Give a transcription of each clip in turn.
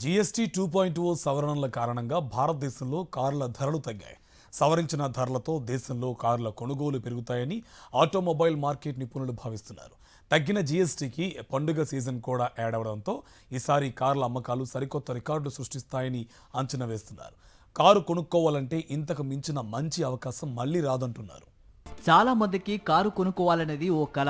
GST 2.0 సవరణల కారణంగా భారతదేశంలో కార్ల ధరలు తగ్గాయి. సవరించిన ధరలతో దేశంలో కార్ల కొనుగోలు పెరుగుతాయని ఆటోమొబైల్ మార్కెట్ నిపుణులు భావిస్తున్నారు. తగ్గిన జీఎస్టీకి పండుగ సీజన్ కూడా యాడ్ అవడంతో ఈసారి కార్ల అమ్మకాలు సరికొత్త రికార్డులు సృష్టిస్తాయని అంచనా వేస్తున్నారు. కారు కొనుక్కోవాలంటే ఇంతకు మించిన మంచి అవకాశం మళ్లీ రాదంటున్నారు. చాలా మందికి కారు కొనుక్కోవాలనేది ఓ కల.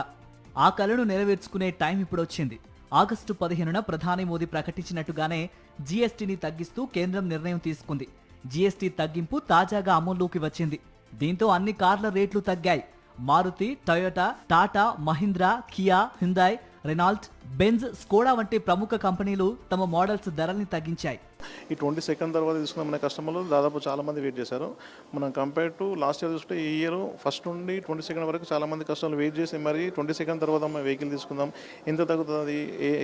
ఆ కలను నెరవేర్చుకునే టైం ఇప్పుడు వచ్చింది. ఆగస్టు 15న ప్రధాని మోదీ ప్రకటించినట్టుగానే జీఎస్టీని తగ్గిస్తూ కేంద్రం నిర్ణయం తీసుకుంది. జీఎస్టీ తగ్గింపు తాజాగా అమల్లోకి వచ్చింది. దీంతో అన్ని కార్ల రేట్లు తగ్గాయి. Maruti, Toyota, Tata, Mahindra, Kia, Hyundai, Renault, Benz, Skoda వంటి ప్రముఖ కంపెనీలు తమ మోడల్స్ ధరల్ని తగ్గించాయి. ఈ 22 తర్వాత తీసుకున్న మన కస్టమర్లు దాదాపు చాలా మంది వెయిట్ చేశారు. మనం కంపేర్ టు లాస్ట్ ఇయర్ చూస్తే ఈ ఇయర్ ఫస్ట్ నుండి 22 వరకు చాలా మంది కస్టమర్లు వెయిట్ చేసి మరి 22 తర్వాత మనం వెహికల్ తీసుకుందాం, ఎంత తగ్గుతుంది,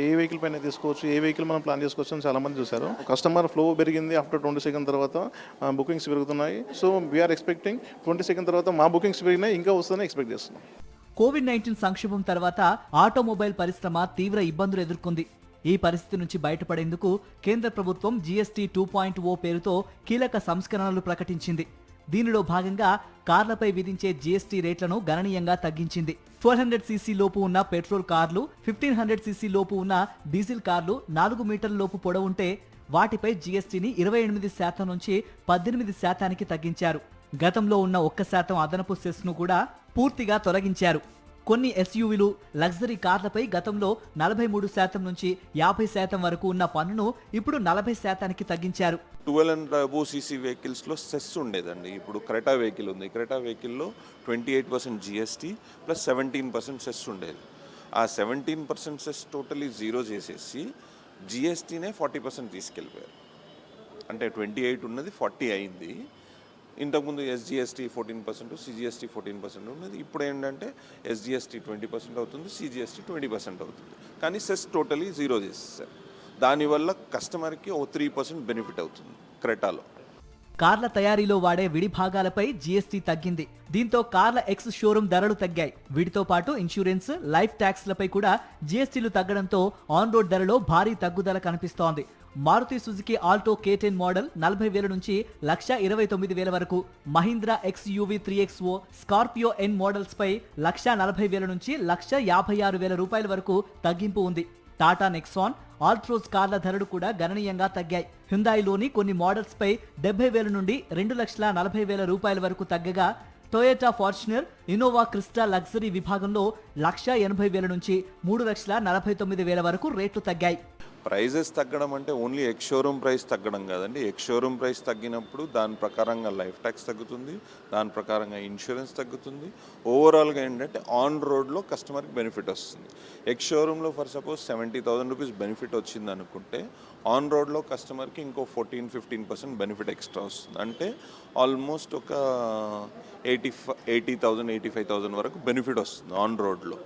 ఏ వెహికల్ పైన తీసుకోవచ్చు, ఏ వెహికల్ మనం ప్లాన్ చేసుకోవచ్చు అని చాలా మంది చూశారు. కస్టమర్ ఫ్లో పెరిగింది. ఆఫ్టర్ 22 తర్వాత బుకింగ్స్ పెరుగుతున్నాయి. సో వీఆర్ ఎక్స్పెక్టింగ్ 22 తర్వాత మా బుకింగ్స్ పెరిగినాయి, ఇంకా వస్తుందని ఎక్స్పెక్ట్ చేస్తున్నాం. కోవిడ్-19 సంక్షోభం తర్వాత ఆటోమొబైల్ పరిశ్రమ తీవ్ర ఇబ్బందులు ఎదుర్కొంది. ఈ పరిస్థితి నుంచి బయటపడేందుకు కేంద్ర ప్రభుత్వం జీఎస్టీ 2.0 పేరుతో కీలక సంస్కరణలు ప్రకటించింది. దీనిలో భాగంగా కార్లపై విధించే జీఎస్టీ రేట్లను గణనీయంగా తగ్గించింది. 1200 సీసీ లోపు ఉన్న పెట్రోల్ కార్లు, 1500 సీసీ లోపు ఉన్న డీజిల్ కార్లు 4 మీటర్ల లోపు పొడవుంటే వాటిపై జీఎస్టీని 28% నుంచి 18% తగ్గించారు. గతంలో ఉన్న 1% అదనపు సెస్ను కూడా పూర్తిగా తొలగించారు. కొన్ని ఎస్యూవీలు, లగ్జరీ కార్లపై గతంలో 43% నుంచి 50% వరకు ఉన్న పన్నును ఇప్పుడు 40% తగ్గించారు. 12 and above సీసీ వెహికల్స్లో సెస్ ఉండేదండి. ఇప్పుడు క్రెటా వెహికల్ ఉంది. క్రెటా వెహికల్లో 28% జీఎస్టీ ప్లస్ 17% సెస్ ఉండేది. ఆ 17% సెస్ టోటలీ జీరో చేసేసి జీఎస్టీనే 40% తీసుకెళ్ళిపోయారు. అంటే 28 ఉన్నది 40 అయింది. ఇంతకుముందు ఎస్జిఎస్టీ 14%, సిజిఎస్టీ 14% ఉన్నది. ఇప్పుడు ఏంటంటే ఎస్జిఎస్టీ 20% అవుతుంది, సిజిఎస్టీ 20% అవుతుంది. కానీ సెస్ టోటలీ జీరో చేసేసారు. దానివల్ల కస్టమర్కి ఓ 3% బెనిఫిట్ అవుతుంది క్రెటాలో. కార్ల తయారీలో వాడే విడి భాగాలపై జీఎస్టీ తగ్గింది. దీంతో కార్ల ఎక్స్ షోరూమ్ ధరలు తగ్గాయి. వీటితో పాటు ఇన్సూరెన్స్, లైఫ్ ట్యాక్స్లపై కూడా జీఎస్టీలు తగ్గడంతో ఆన్ రోడ్ ధరలో భారీ తగ్గుదల కనిపిస్తోంది. Maruti Suzuki Alto K10 model 40,000 నుంచి 1,29,000 వరకు, Mahindra XUV 3XO, Scorpio N models పై 1,40,000 నుంచి 1,56,000 రూపాయల వరకు తగ్గింపు ఉంది. టాటా నెక్సాన్, ఆల్ట్రోజ్ కార్ల ధరలు కూడా గణనీయంగా తగ్గాయి. హ్యుందాయ్లోని కొన్ని మోడల్స్ పై 70,000 నుండి 2,40,000 రూపాయల వరకు తగ్గగా, Toyota Fortuner, Innova Crysta luxury విభాగంలో 1,80,000 నుంచి 3,49,000 వరకు రేట్లు తగ్గాయి. ప్రైజెస్ తగ్గడం అంటే ఓన్లీ ఎక్స్ షోరూమ్ ప్రైస్ తగ్గడం కాదండి. ఎక్స్ షోరూమ్ ప్రైస్ తగ్గినప్పుడు దాని ప్రకారంగా లైఫ్ ట్యాక్స్ తగ్గుతుంది, దాని ప్రకారంగా ఇన్సూరెన్స్ తగ్గుతుంది. ఓవరాల్గా ఏంటంటే ఆన్ రోడ్లో కస్టమర్కి బెనిఫిట్ వస్తుంది. ఎక్స్ షోరూంలో ఫర్ సపోజ్ 70,000 రూపీస్ బెనిఫిట్ వచ్చింది అనుకుంటే ఆన్ రోడ్లో కస్టమర్కి ఇంకో 14-15% బెనిఫిట్ ఎక్స్ట్రా వస్తుంది. అంటే ఆల్మోస్ట్ ఒక 80,000-85,000 వరకు బెనిఫిట్ వస్తుంది ఆన్ రోడ్లో.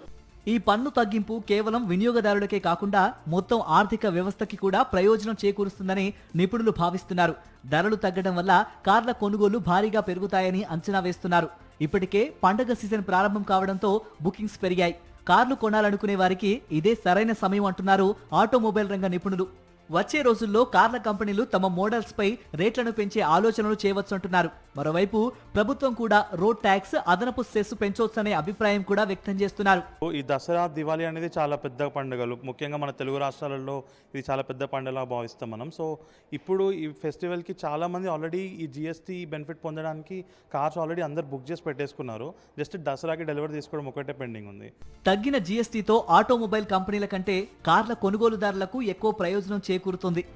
ఈ పన్ను తగ్గింపు కేవలం వినియోగదారులకే కాకుండా మొత్తం ఆర్థిక వ్యవస్థకి కూడా ప్రయోజనం చేకూరుస్తుందని నిపుణులు భావిస్తున్నారు. ధరలు తగ్గడం వల్ల కార్ల కొనుగోలు భారీగా పెరుగుతాయని అంచనా వేస్తున్నారు. ఇప్పటికే పండగ సీజన్ ప్రారంభం కావడంతో బుకింగ్స్ పెరిగాయి. కార్లు కొనాలనుకునే వారికి ఇదే సరైన సమయం అంటున్నారు ఆటోమొబైల్ రంగ నిపుణులు. వచ్చే రోజుల్లో కార్ల కంపెనీలు తమ మోడల్స్ పై రేట్లను పెంచే ఆలోచనలు చేయవచ్చంటున్నారు. మరోవైపు ప్రభుత్వం కూడా రోడ్ ట్యాక్స్, అదనపు సెస్ పెంచొచ్చనే అభిప్రాయం కూడా వ్యక్తం చేస్తున్నారు. ఈ దసరా, దివాళీ అనేది చాలా పెద్ద పండుగలు. ముఖ్యంగా మన తెలుగు రాష్ట్రాలలో ఇది చాలా పెద్ద పండుగలా భావిస్తాం మనం. సో ఇప్పుడు ఈ ఫెస్టివల్కి చాలా మంది ఆల్రెడీ ఈ జిఎస్టీ బెనిఫిట్ పొందడానికి కార్స్ ఆల్రెడీ అందరు బుక్ చేసి పెట్టేసుకున్నారు. జస్ట్ దసరాకి డెలివరీ తీసుకోవడం ఒకటే పెండింగ్ ఉంది. తగ్గిన జీఎస్టీతో ఆటోమొబైల్ కంపెనీల కంటే కార్ల కొనుగోలుదారులకు ఎక్కువ ప్రయోజనం చేకూరుతుంది.